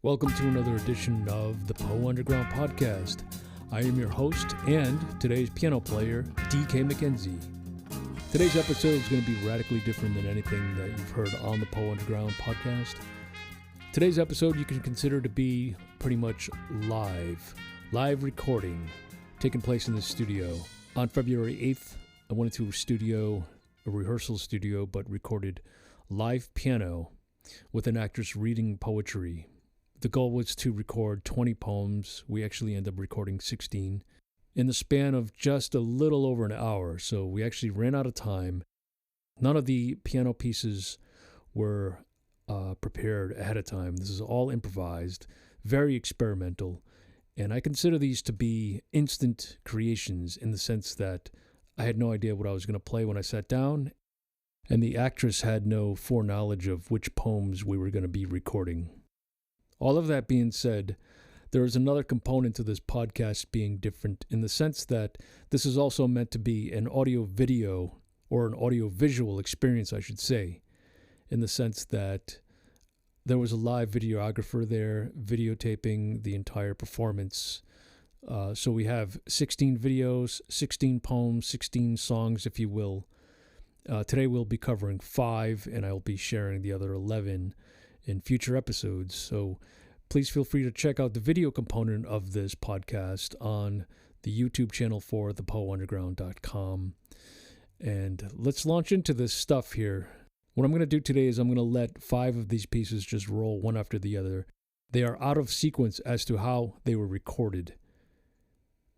Welcome to another edition of the Poe Underground Podcast. I am your host and today's piano player, DK Mckenzie. Today's episode is going to be radically different than anything that you've heard on the Poe Underground Podcast. Today's episode you can consider to be pretty much live recording, taking place in the studio. On February 8th, I went into a rehearsal studio, but recorded live piano with an actress reading poetry. The goal was to record 20 poems. We actually ended up recording 16 in the span of just a little over an hour. So we actually ran out of time. None of the piano pieces were prepared ahead of time. This is all improvised, very experimental. And I consider these to be instant creations in the sense that I had no idea what I was going to play when I sat down. And the actress had no foreknowledge of which poems we were going to be recording. All of that being said, there is another component to this podcast being different in the sense that this is also meant to be an audio-video or an audio-visual experience, I should say, in the sense that there was a live videographer there videotaping the entire performance. So we have 16 videos, 16 poems, 16 songs, if you will. Today we'll be covering 5, and I'll be sharing the other 11 in future episodes. So please feel free to check out the video component of this podcast on the YouTube channel for thepoeunderground.com. And let's launch into this stuff here. What I'm going to do today is I'm going to let 5 of these pieces just roll one after the other. They are out of sequence as to how they were recorded.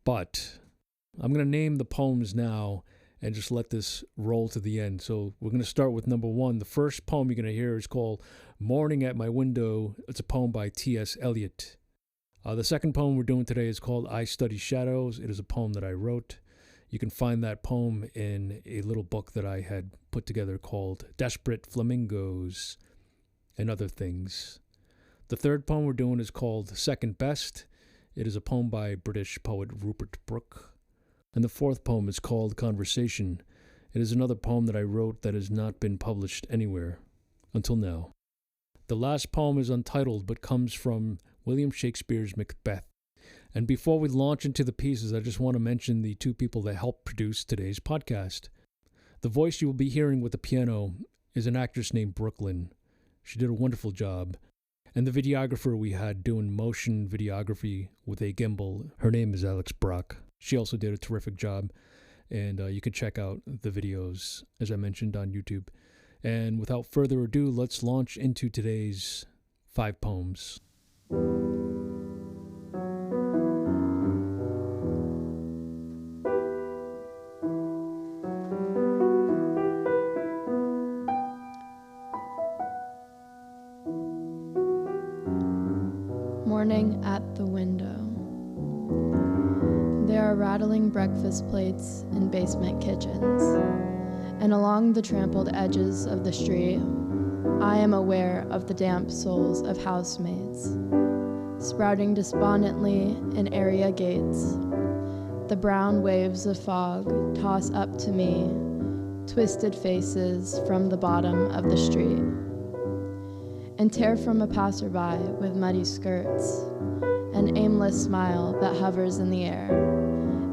But I'm going to name the poems now and just let this roll to the end. So we're going to start with number 1. The first poem you're going to hear is called Morning at My Window. It's a poem by T.S. Eliot. The second poem we're doing today is called I Study Shadows. It is a poem that I wrote. You can find that poem in a little book that I had put together called Desperate Flamingos and Other Things. The third poem we're doing is called Second Best. It is a poem by British poet Rupert Brooke. And the fourth poem is called Conversation. It is another poem that I wrote that has not been published anywhere until now. The last poem is untitled but comes from William Shakespeare's Macbeth. And before we launch into the pieces, I just want to mention the 2 people that helped produce today's podcast. The voice you will be hearing with the piano is an actress named Brooklyn. She did a wonderful job. And the videographer we had doing motion videography with a gimbal, her name is Alex Brock. She also did a terrific job, and you can check out the videos, as I mentioned, on YouTube. And without further ado, let's launch into today's 5 poems. Morning at the window. There are rattling breakfast plates in basement kitchens, and along the trampled edges of the street, I am aware of the damp souls of housemaids, sprouting despondently in area gates. The brown waves of fog toss up to me, twisted faces from the bottom of the street, and tear from a passerby with muddy skirts, an aimless smile that hovers in the air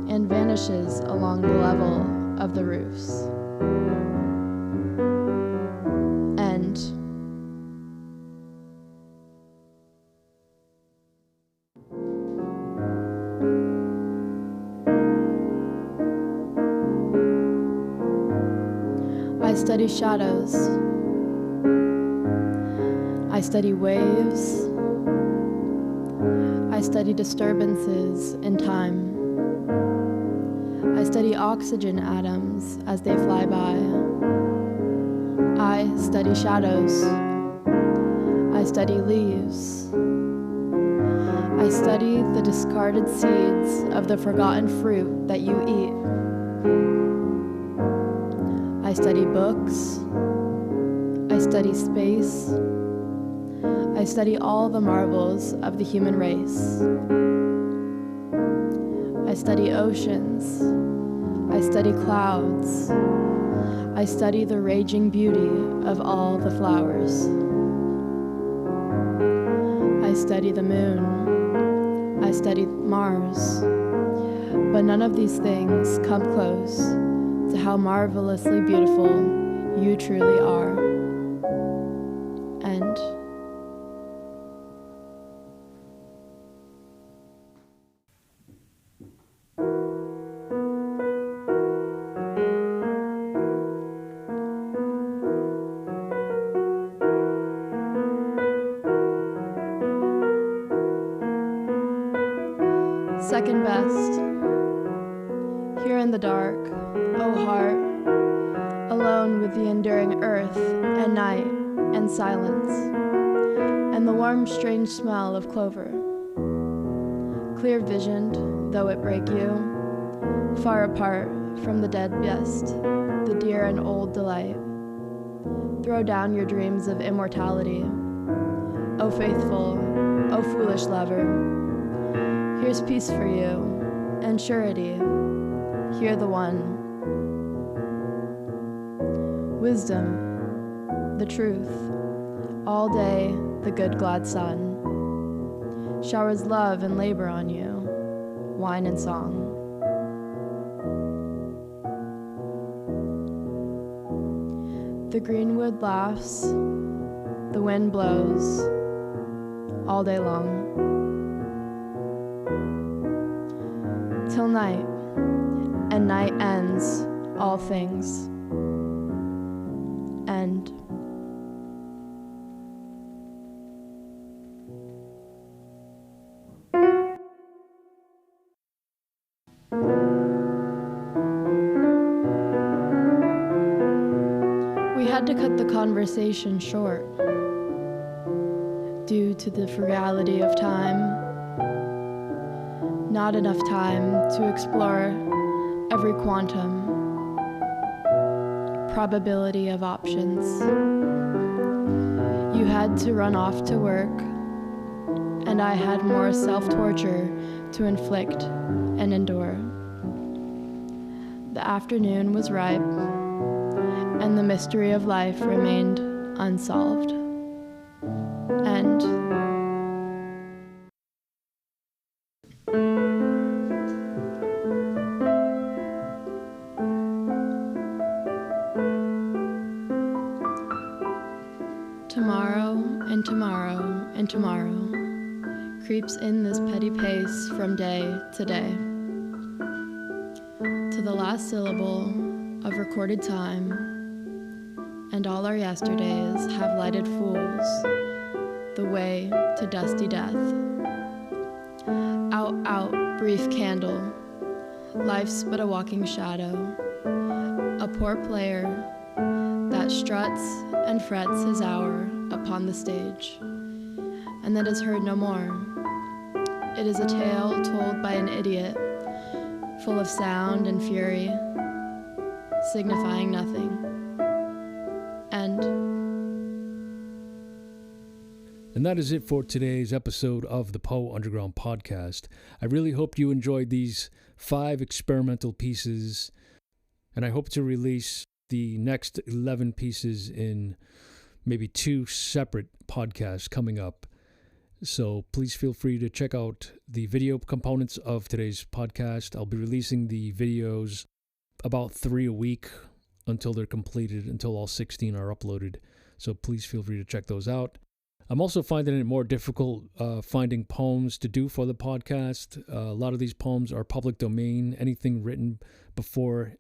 and vanishes along the level of the roofs. End. I study shadows. I study waves. I study disturbances in time. I study oxygen atoms as they fly by. I study shadows. I study leaves. I study the discarded seeds of the forgotten fruit that you eat. I study books. I study space. I study all the marvels of the human race. I study oceans. I study clouds. I study the raging beauty of all the flowers. I study the moon, I study Mars, but none of these things come close to how marvelously beautiful you truly are. End. Second best. Here in the dark, O heart, alone with the enduring earth and night and silence, and the warm, strange smell of clover. Clear visioned, though it break you, far apart from the dead best, the dear and old delight. Throw down your dreams of immortality. O faithful, O foolish lover, here's peace for you, and surety, hear the one. Wisdom, the truth, all day the good glad sun, showers love and labor on you, wine and song. The greenwood laughs, the wind blows, all day long. Till night, and night ends all things. End. We had to cut the conversation short due to the frugality of time. Not enough time to explore every quantum, probability of options. You had to run off to work, and I had more self-torture to inflict and endure. The afternoon was ripe, and the mystery of life remained unsolved. End. Tomorrow and tomorrow and tomorrow creeps in this petty pace from day to day, to the last syllable of recorded time, and all our yesterdays have lighted fools the way to dusty death. Out, out, brief candle, life's but a walking shadow, a poor player that struts and frets his hour upon the stage, and that is heard no more. It is a tale told by an idiot, full of sound and fury, signifying nothing. End. And that is it for today's episode of the Poe Underground podcast. I really hope you enjoyed these 5 experimental pieces, and I hope to release the next 11 pieces in maybe 2 separate podcasts coming up. So please feel free to check out the video components of today's podcast. I'll be releasing the videos about 3 a week until they're completed, until all 16 are uploaded. So please feel free to check those out. I'm also finding it more difficult finding poems to do for the podcast. A lot of these poems are public domain. Anything written before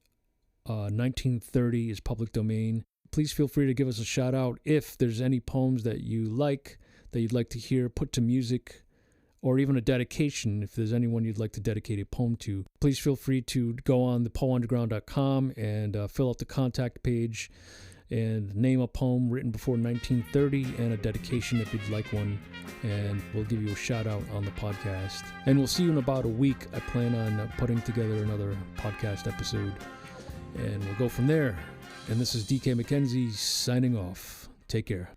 1930 is public domain. Please feel free to give us a shout out if there's any poems that you like, that you'd like to hear put to music, or even a dedication. If there's anyone you'd like to dedicate a poem to, please feel free to go on thepoeunderground.com and fill out the contact page and name a poem written before 1930 and a dedication if you'd like one, and we'll give you a shout out on the podcast. And we'll see you in about a week. I plan on putting together another podcast episode, and we'll go from there. And this is DK Mckenzie signing off. Take care.